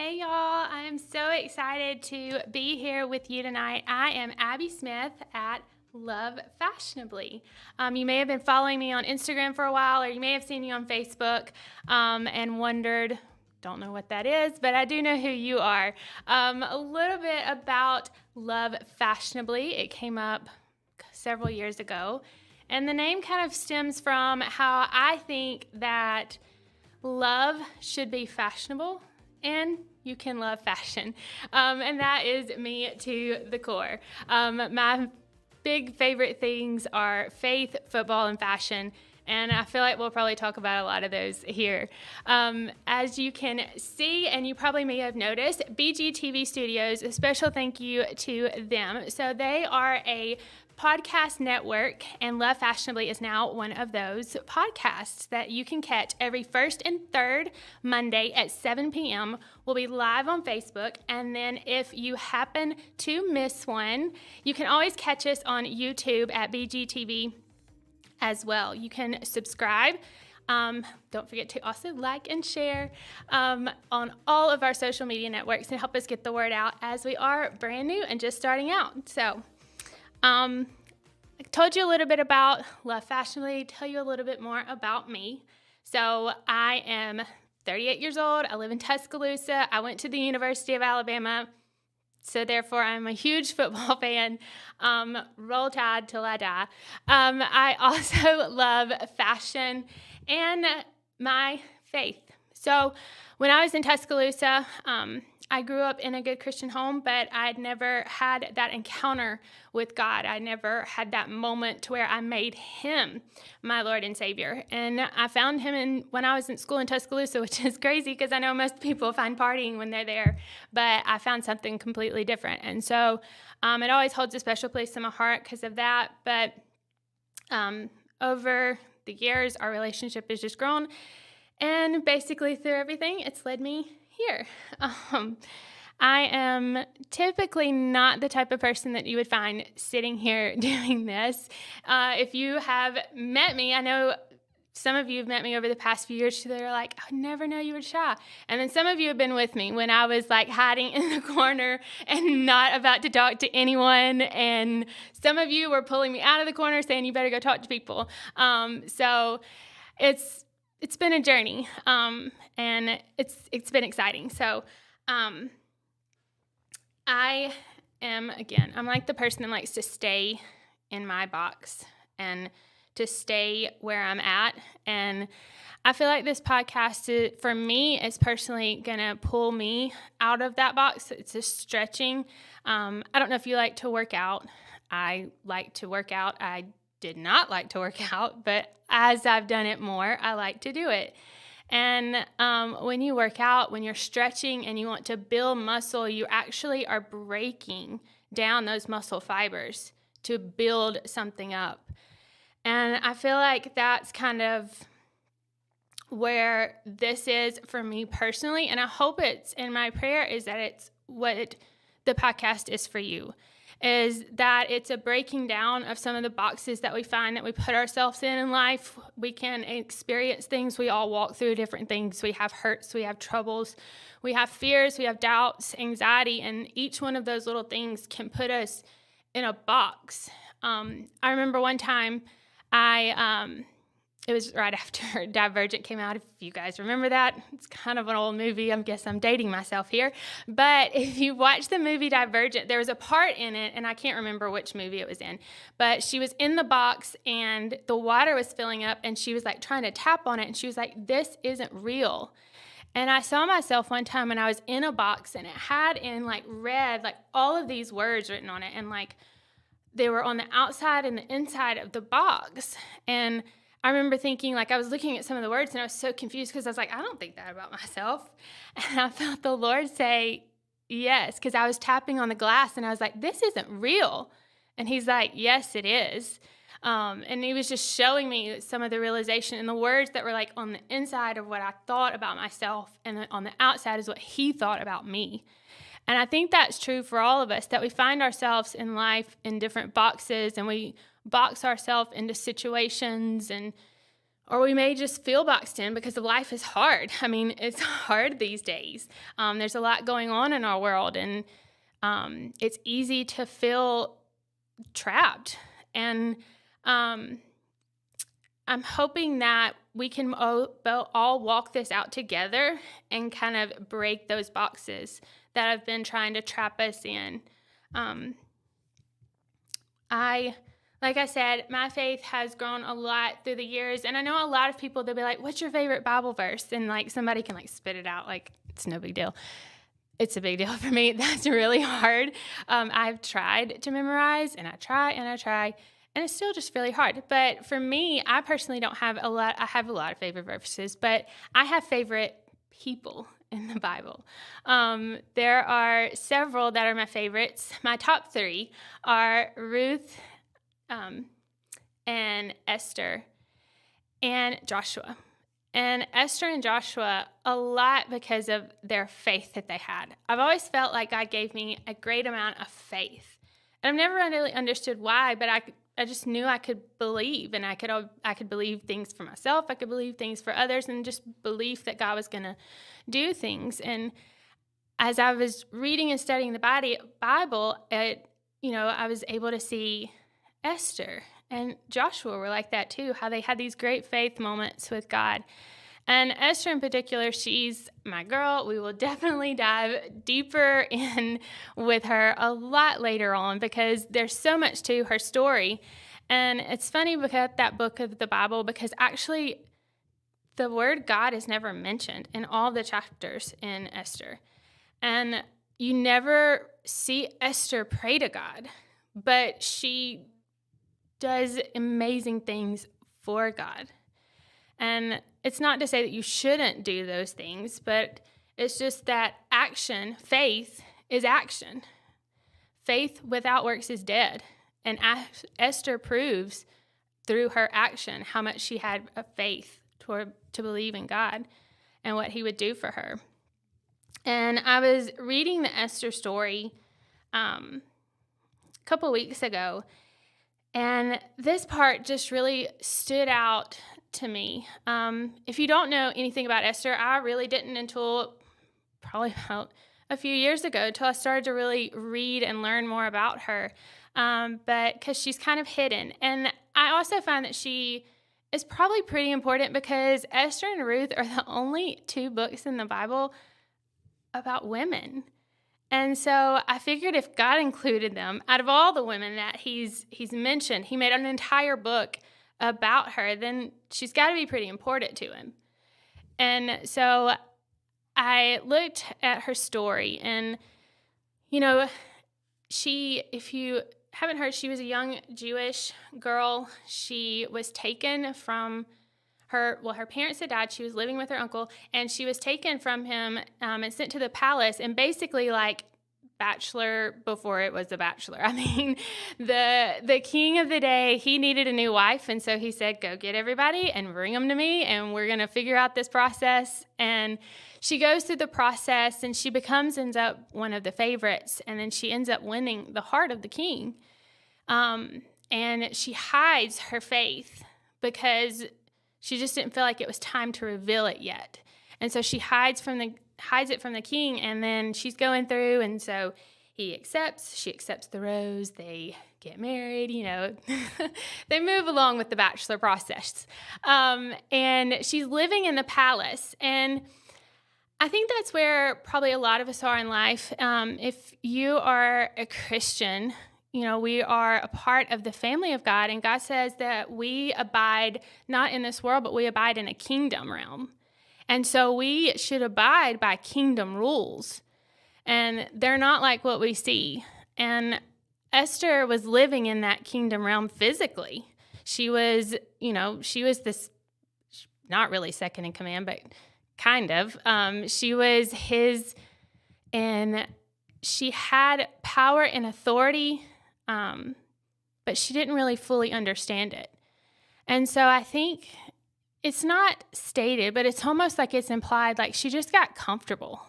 Hey y'all, I am so excited to be here with you tonight. I am Abby Smith at Love Fashionably. You may have been following me on Instagram for a while, or you may have seen me on Facebook and wondered, don't know what that is, but I do know who you are. A little bit about Love Fashionably. It came up several years ago, and the name kind of stems from how I think that love should be fashionable and you can love fashion. And that is me to the core. My big favorite things are faith, football, and fashion. And I feel like we'll probably talk about a lot of those here. As you can see, and you probably may have noticed, BGTV Studios, a special thank you to them. So they are a podcast network, and Love Fashionably is now one of those podcasts that you can catch every first and third Monday at 7 p.m. We'll be live on Facebook, and then if you happen to miss one, you can always catch us on YouTube at BGTV as well. You can subscribe. Don't forget to also like and share on all of our social media networks and help us get the word out as we are brand new and just starting out. So, I told you a little bit about Love Fashionably, tell you a little bit more about me. So I am 38 years old. I live in Tuscaloosa. I went to the University of Alabama. So therefore, I'm a huge football fan. Roll Tide till I die. I also love fashion and my faith. So when I was in Tuscaloosa, I grew up in a good Christian home, but I'd never had that encounter with God. I never had that moment to where I made Him my Lord and Savior. And I found Him when I was in school in Tuscaloosa, which is crazy because I know most people find partying when they're there, but I found something completely different. And so it always holds a special place in my heart because of that. But over the years, our relationship has just grown. And basically through everything, it's led me here. I am typically not the type of person that you would find sitting here doing this. If you have met me, I know some of you have met me over the past few years, so they're like, I would never know you were shy. And then some of you have been with me when I was like hiding in the corner and not about to talk to anyone. And some of you were pulling me out of the corner saying, you better go talk to people. So it's been a journey, and it's been exciting. So I am, again, I'm like the person that likes to stay in my box and to stay where I'm at. And I feel like this podcast, for me, is personally going to pull me out of that box. It's just stretching. I don't know if you like to work out. I like to work out. I did not like to work out, but as I've done it more, I like to do it. And when you work out, when you're stretching and you want to build muscle, you actually are breaking down those muscle fibers to build something up. And I feel like that's kind of where this is for me personally. And I hope it's, in my prayer is that it's what the podcast is for you. Is that it's a breaking down of some of the boxes that we find that we put ourselves in life. We can experience things. We all walk through different things. We have hurts, we have troubles, we have fears, we have doubts, anxiety, and each one of those little things can put us in a box. I remember one time it was right after Divergent came out, if you guys remember that. It's kind of an old movie. I guess I'm dating myself here. But if you watch the movie Divergent, there was a part in it, and I can't remember which movie it was in, but she was in the box, and the water was filling up, and she was like trying to tap on it, and she was like, this isn't real. And I saw myself one time when I was in a box, and it had in like red, like all of these words written on it, and like they were on the outside and the inside of the box. And I remember thinking, like, I was looking at some of the words, and I was so confused because I was like, I don't think that about myself. And I felt the Lord say, yes, because I was tapping on the glass, and I was like, this isn't real. And He's like, yes, it is. And He was just showing me some of the realization and the words that were like on the inside of what I thought about myself, and on the outside is what He thought about me. And I think that's true for all of us, that we find ourselves in life in different boxes, and we box ourselves into situations or we may just feel boxed in because life is hard. I mean, it's hard these days. There's a lot going on in our world, and it's easy to feel trapped. And I'm hoping that we can all walk this out together and kind of break those boxes that have been trying to trap us in. Like I said, my faith has grown a lot through the years, and I know a lot of people, they'll be like, what's your favorite Bible verse? And like somebody can like spit it out like it's no big deal. It's a big deal for me. That's really hard. I've tried to memorize, and I try, and it's still just really hard. But for me, I personally don't have a lot. I have a lot of favorite verses, but I have favorite people in the Bible. There are several that are my favorites. My top 3 are Ruth, and Esther and Joshua. And Esther and Joshua, a lot because of their faith that they had. I've always felt like God gave me a great amount of faith. And I've never really understood why, but I just knew I could believe, and I could believe things for myself. I could believe things for others, and just belief that God was going to do things. And as I was reading and studying the Bible, I was able to see Esther and Joshua were like that too, how they had these great faith moments with God. And Esther in particular, she's my girl. We will definitely dive deeper in with her a lot later on because there's so much to her story. And it's funny because that book of the Bible, because actually the word God is never mentioned in all the chapters in Esther. And you never see Esther pray to God, but she does amazing things for God. And it's not to say that you shouldn't do those things, but it's just that faith is action. Faith without works is dead. And Esther proves through her action how much she had a faith to believe in God and what he would do for her. And I was reading the Esther story a couple weeks ago, and this part just really stood out to me. If you don't know anything about Esther, I really didn't until probably about a few years ago, until I started to really read and learn more about her. But because she's kind of hidden. And I also find that she is probably pretty important because Esther and Ruth are the only 2 books in the Bible about women. And so I figured if God included them, out of all the women that he's mentioned, he made an entire book about her, then she's got to be pretty important to him. And so I looked at her story, and, if you haven't heard, she was a young Jewish girl. She was taken from her parents had died. She was living with her uncle, and she was taken from him and sent to the palace, and basically like Bachelor before it was The Bachelor. I mean, the king of the day, he needed a new wife, and so he said, go get everybody and bring them to me, and we're going to figure out this process. And she goes through the process, and she ends up one of the favorites, and then she ends up winning the heart of the king. And she hides her faith because she just didn't feel like it was time to reveal it yet. And so she hides it from the king, and then she's going through, and so she accepts the rose, they get married, they move along with the bachelor process. And she's living in the palace, and I think that's where probably a lot of us are in life. If you are a Christian, we are a part of the family of God, and God says that we abide not in this world, but we abide in a kingdom realm. And so we should abide by kingdom rules, and they're not like what we see. And Esther was living in that kingdom realm physically. She was this, not really second in command, but kind of. She was his, and she had power and authority, but she didn't really fully understand it. And so I think it's not stated, but it's almost like it's implied, like she just got comfortable.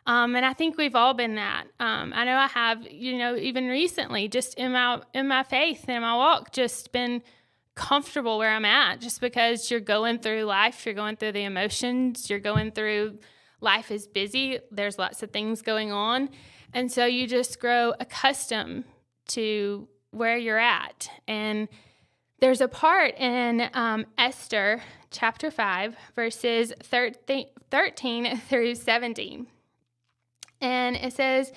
And I think we've all been that. I know I have, even recently, just in my faith and my walk, just been comfortable where I'm at just because you're going through life, you're going through the emotions, you're going through life is busy, there's lots of things going on. And so you just grow accustomed to where you're at. And there's a part in Esther chapter 5, verses 13 through 17. And it says,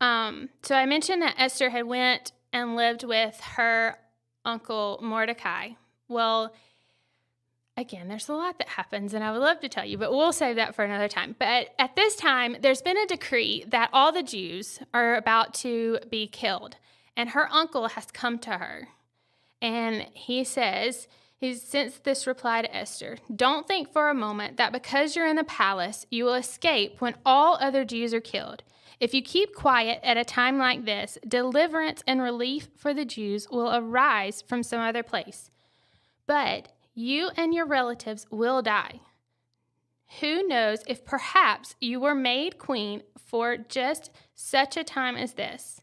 so I mentioned that Esther had went and lived with her uncle Mordecai. Well, again, there's a lot that happens, and I would love to tell you, but we'll save that for another time. But at this time, there's been a decree that all the Jews are about to be killed, and her uncle has come to her. And he says, he's sent this reply to Esther, "Don't think for a moment that because you're in the palace, you will escape when all other Jews are killed. If you keep quiet at a time like this, deliverance and relief for the Jews will arise from some other place. But you and your relatives will die. Who knows if perhaps you were made queen for just such a time as this?"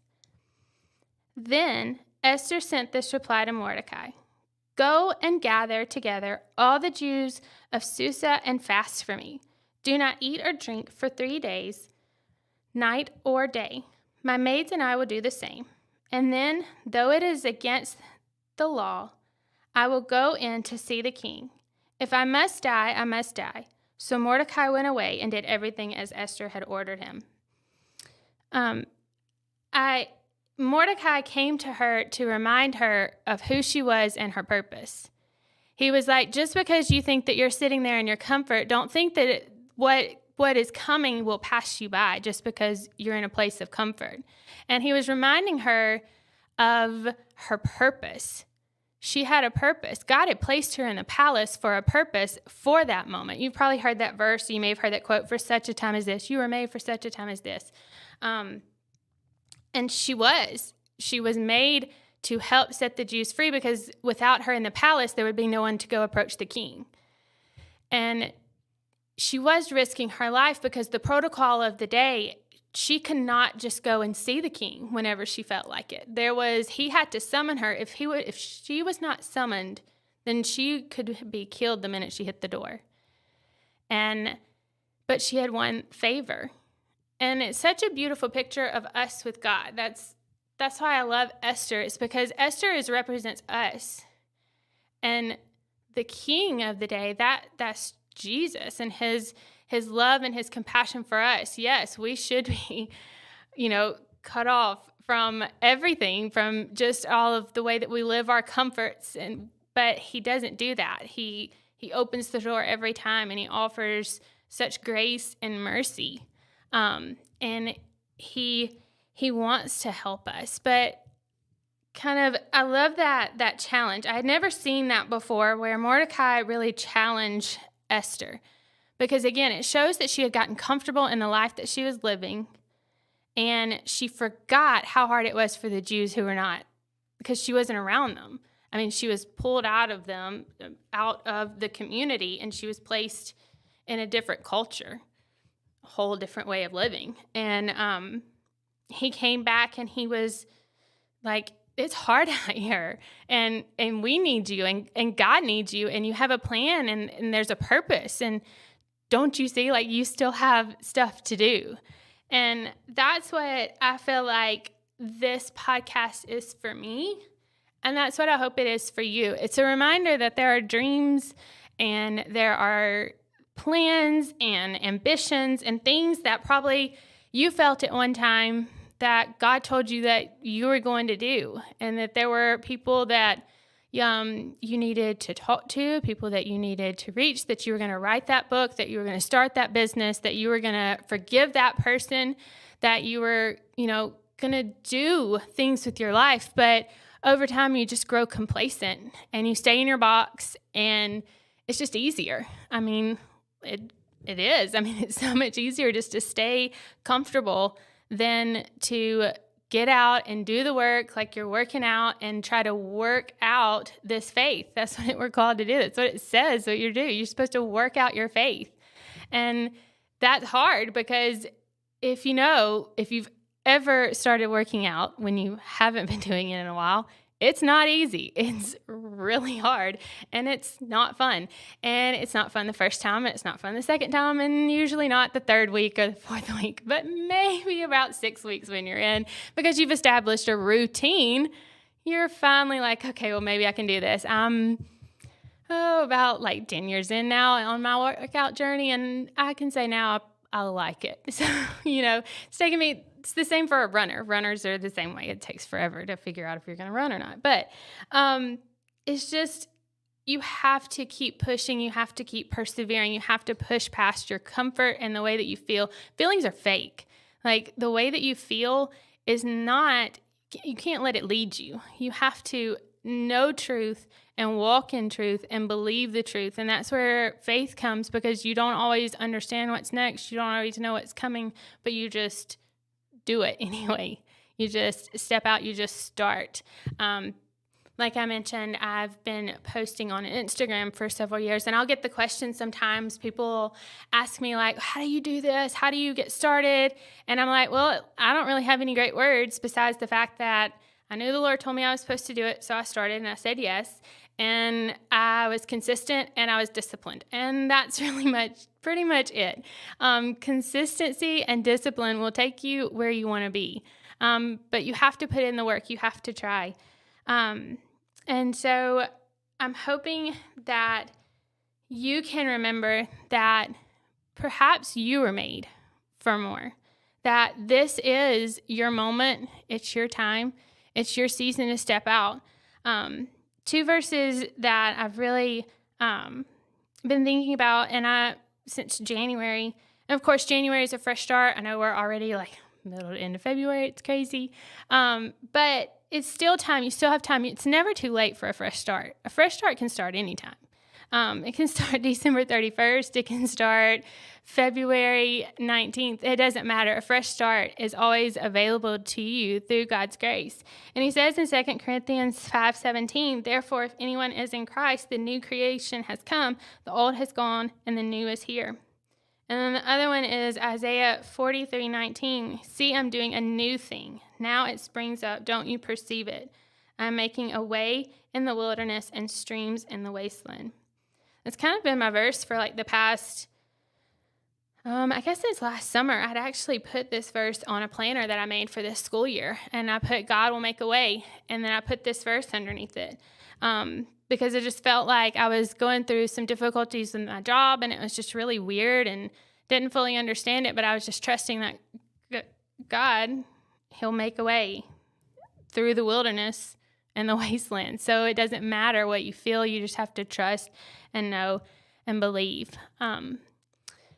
Then Esther sent this reply to Mordecai, "Go and gather together all the Jews of Susa and fast for me. Do not eat or drink for 3 days, night or day. My maids and I will do the same. And then, though it is against the law, I will go in to see the king. If I must die, I must die." So Mordecai went away and did everything as Esther had ordered him. Mordecai came to her to remind her of who she was and her purpose. He was like, just because you think that you're sitting there in your comfort, don't think that what is coming will pass you by just because you're in a place of comfort. And he was reminding her of her purpose. She had a purpose. God had placed her in the palace for a purpose for that moment. You've probably heard that verse. You may have heard that quote, "For such a time as this. You were made for such a time as this." And she was. She was made to help set the Jews free, because without her in the palace, there would be no one to go approach the king. And she was risking her life because the protocol of the day, she could not just go and see the king whenever she felt like it. He had to summon her. If she was not summoned, then she could be killed the minute she hit the door. But she had won favor. And it's such a beautiful picture of us with God. That's why I love Esther. It's because Esther represents us. And the king of the day, that's Jesus and his love and his compassion for us. Yes, we should be, cut off from everything, from just all of the way that we live our comforts. But he doesn't do that. He opens the door every time, and he offers such grace and mercy. And he wants to help us. But I love that challenge. I had never seen that before, where Mordecai really challenged Esther. Because again, it shows that she had gotten comfortable in the life that she was living, and she forgot how hard it was for the Jews who were not, because she wasn't around them. I mean, she was pulled out of the community, and she was placed in a different culture, a whole different way of living. And he came back, and he was like, it's hard out here, and we need you, and God needs you, and you have a plan, and there's a purpose, and don't you see, like, you still have stuff to do. And that's what I feel like this podcast is for me, and that's what I hope it is for you. It's a reminder that there are dreams, and there are plans and ambitions and things that probably you felt at one time that God told you that you were going to do, and that there were people that you needed to talk to, people that you needed to reach, that you were going to write that book, that you were going to start that business, that you were going to forgive that person, that you were, going to do things with your life. But over time, you just grow complacent, and you stay in your box, and it's just easier. I mean, it is. I mean, it's so much easier just to stay comfortable than to get out and do the work like you're working out and try to work out this faith. That's what we're called to do. That's what it says what you do. You're supposed to work out your faith. And that's hard, because if you've ever started working out when you haven't been doing it in a while, it's not easy. It's really hard, and it's not fun. And it's not fun the first time, and it's not fun the second time, and usually not the third week or the fourth week, but maybe about 6 weeks when you're in, because you've established a routine. You're finally like, okay, well, maybe I can do this. I'm about like 10 years in now on my workout journey, and I can say now I like it. So, it's taking me, it's the same for a runner. Runners are the same way. It takes forever to figure out if you're going to run or not. But it's just, you have to keep pushing. You have to keep persevering. You have to push past your comfort and the way that you feel. Feelings are fake. Like, the way that you feel is not, you can't let it lead you. You have to know truth and walk in truth and believe the truth. And that's where faith comes, because you don't always understand what's next. You don't always know what's coming, but you just do it anyway. You just step out, you just start. Like I mentioned, I've been posting on Instagram for several years, and I'll get the question sometimes. People ask me, like, how do you do this? How do you get started? And I'm like, well, I don't really have any great words besides the fact that I knew the Lord told me I was supposed to do it, so I started, and I said yes. And I was consistent, and I was disciplined. And that's pretty much it. Consistency and discipline will take you where you want to be. But you have to put in the work. You have to try. And so I'm hoping that you can remember that perhaps you were made for more, that this is your moment. It's your time. It's your season to step out. 2 verses that I've really been thinking about, and since January, and of course, January is a fresh start. I know we're already like middle to end of February. It's crazy. But it's still time. You still have time. It's never too late for a fresh start. A fresh start can start anytime. It can start December 31st. It can start February 19th. It doesn't matter. A fresh start is always available to you through God's grace. And he says in 2 Corinthians 5:17, therefore, if anyone is in Christ, the new creation has come, the old has gone, and the new is here. And then the other one is Isaiah 43:19. See, I'm doing a new thing. Now it springs up. Don't you perceive it? I'm making a way in the wilderness and streams in the wasteland. It's kind of been my verse for like the past, I guess since last summer. I'd actually put this verse on a planner that I made for this school year. And I put, God will make a way. And then I put this verse underneath it. Because it just felt like I was going through some difficulties in my job, and it was just really weird and didn't fully understand it, but I was just trusting that God, he'll make a way through the wilderness and the wasteland. So it doesn't matter what you feel, you just have to trust and know and believe.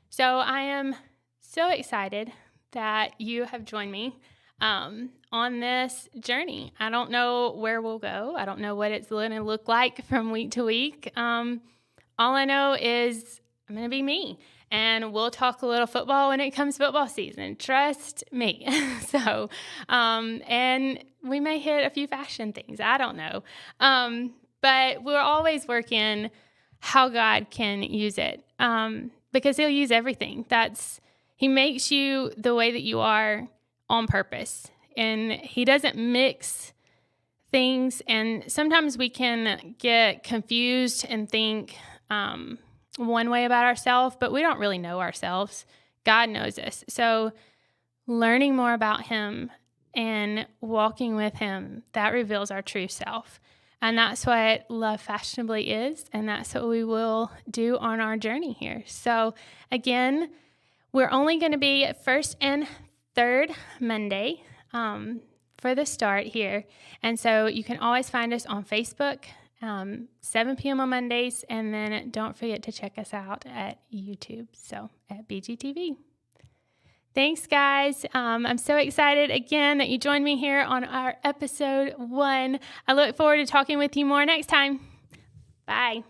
So I am so excited that you have joined me on this journey. I don't know where we'll go. I don't know what it's going to look like from week to week. All I know is I'm going to be me, and we'll talk a little football when it comes football season. Trust me. So, and we may hit a few fashion things. I don't know. But we're always working how God can use it, because he'll use everything. He makes you the way that you are on purpose. And he doesn't mix things. And sometimes we can get confused and think one way about ourselves, but we don't really know ourselves. God knows us. So learning more about him and walking with him, that reveals our true self. And that's what Love Fashionably is. And that's what we will do on our journey here. So again, we're only going to be first and third Monday for the start here. And so you can always find us on Facebook, 7 p.m. on Mondays. And then don't forget to check us out at YouTube, so at BGTV. Thanks, guys. I'm so excited again that you joined me here on our episode 1. I look forward to talking with you more next time. Bye.